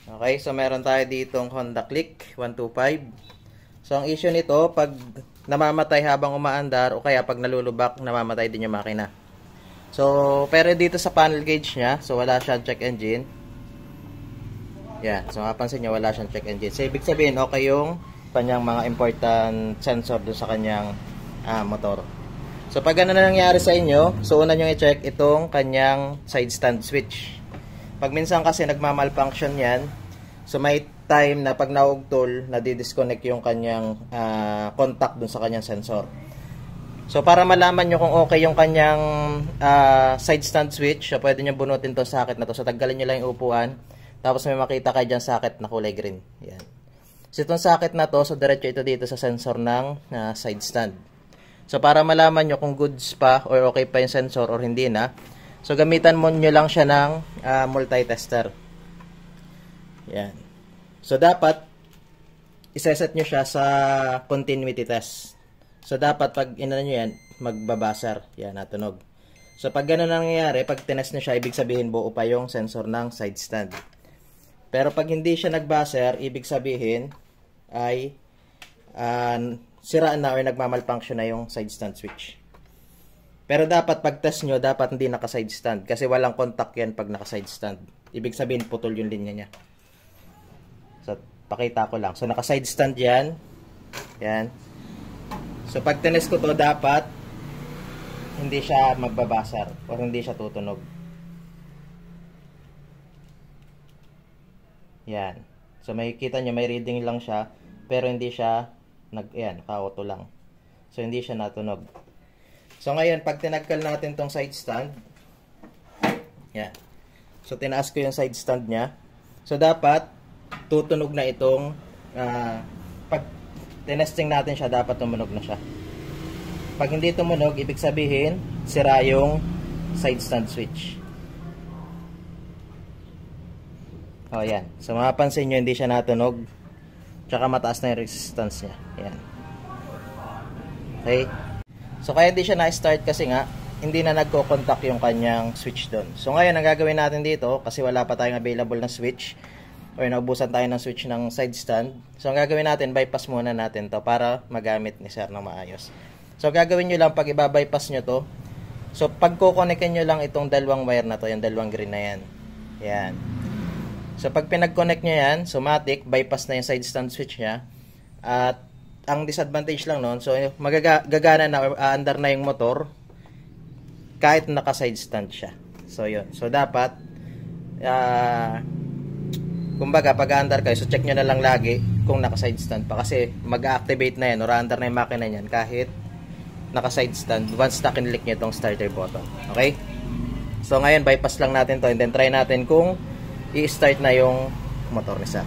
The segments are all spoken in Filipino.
Okay, so meron tayo ditong Honda Click 125. So ang issue nito, pag namamatay habang umaandar o kaya pag nalulubak, namamatay din yung makina. So, pero dito sa panel gauge niya, so wala siyang check engine. Yan, so mapapansin nyo, wala siyang check engine. So, ibig sabihin, okay yung kanyang mga important sensor doon sa kanyang motor. So, pag ano na nangyari sa inyo, so una nyo i-check itong kanyang side stand switch. Pag minsan kasi nagmamalfunction yan, so may time na pag naugtol, nadi-disconnect yung kanyang contact dun sa kanyang sensor. So para malaman nyo kung okay yung kanyang side stand switch, so pwede nyo bunutin to socket na to. So tanggalin nyo lang yung upuan, tapos may makita kayo dyan socket na kulay green. Yan. So itong socket na to, so diretso ito dito sa sensor ng side stand. So para malaman nyo kung goods pa or okay pa yung sensor or hindi na, so gamitan mo nyo lang siya ng multi-tester. Yan. So dapat iseset nyo siya sa continuity test. So dapat pag inano nyo yan, magbabasar. Yan, natunog. So pag gano'n nangyayari, pag tinest nyo siya, ibig sabihin buo pa yung sensor ng side stand. Pero pag hindi siya nagbasar, ibig sabihin ay siraan na or nagmamalfunction na yung side stand switch. Pero dapat pag test nyo, dapat hindi naka-side stand. Kasi walang contact yan pag naka-side stand. Ibig sabihin, putol yung linya niya. So, pakita ko lang. So, naka-side stand yan. Yan. So, pag tinest ko to, dapat hindi siya magbabasar or hindi siya tutunog. Yan. So, makikita nyo, may reading lang siya. Pero hindi siya, naka-auto lang. So, hindi siya natunog. So, ngayon, pag tinagkal natin tong side stand, yan. So, tinaas ko yung side stand niya. So, dapat, tutunog na itong, pag tinesting natin siya, dapat tumunog na siya. Pag hindi tumunog, ibig sabihin, sira yung side stand switch. O, yan. So, mapapansin nyo, hindi siya natunog. Tsaka mataas na yung resistance niya. Yan. Okay. So, kaya hindi siya na-start kasi nga, hindi na nagko-contact yung kanyang switch doon. So, ngayon, ang gagawin natin dito, kasi wala pa tayong available na switch, or naubusan tayo ng switch ng side stand. So, ang gagawin natin, bypass muna natin to para magamit ni sir ng maayos. So, gagawin nyo lang, pag i-bypass nyo to, so, pag kukonekin nyo lang itong dalawang wire na to, yung dalawang green na yan. Yan. So, pag pinag-connect nyo yan, so, matic, bypass na yung side stand switch nya. At, ang disadvantage lang noon, so magagana na or aandar na yung motor kahit naka-side stand siya. So yun. So dapat kumbaga pag aandar kayo, so check nyo na lang lagi kung naka-side stand pa kasi mag-activate na yan or aandar na yung makina niyan kahit naka-side stand once na kinlik nyo itong starter button. Okay? So ngayon bypass lang natin to and then try natin kung i-start na yung motor ni sir.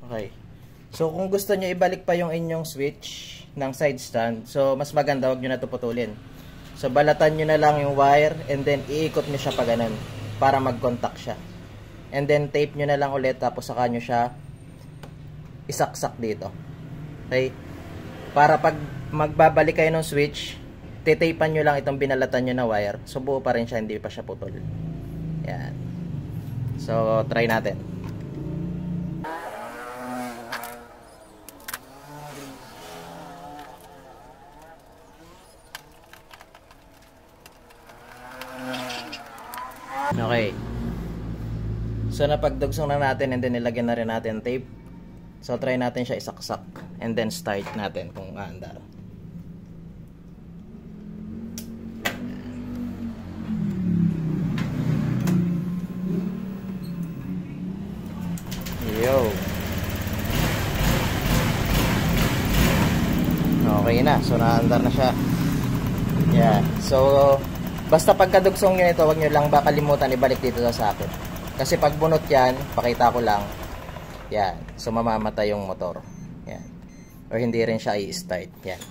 Okay. So, kung gusto nyo ibalik pa yung inyong switch ng side stand, so, mas maganda, wag nyo na ito putulin. So, balatan nyo na lang yung wire, and then, iikot nyo siya pa ganun, para mag-contact siya. And then, tape nyo na lang ulit, tapos saka nyo siya isaksak dito. Okay? Para pag magbabalik kayo ng switch, titapan nyo lang itong binalatan nyo na wire. So, buo pa rin siya, hindi pa siya putol. Yan. So, try natin. Okay. So, napagdugsong na natin and then nilagyan na rin natin tape. So, try natin siya isaksak and then start natin kung aandar. Yo. Okay na. So, naandar na siya. Yeah. So, basta pagkadugsong nyo ito, huwag nyo lang ba kalimutan ibalik dito sa socket. Kasi pag bunot yan, pakita ko lang, yan. So, mamamatay yung motor. Yan. Or hindi rin siya i-start. Yan.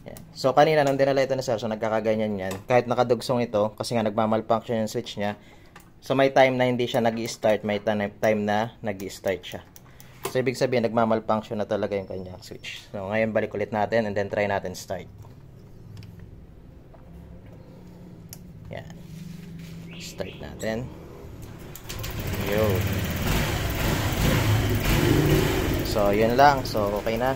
Yan. So, kanina, nung dinala ito na sir, so nagkakaganyan yan. Kahit nakadugsong ito, kasi nga nagmamalfunction yung switch niya. So, may time na hindi siya nag-i-start, may time na nag-i-start siya. So, ibig sabihin, nagmamalfunction na talaga yung kanyang switch. So, ngayon, balik ulit natin and then try natin start. Yan. Start natin. So, yun lang. So, okay na.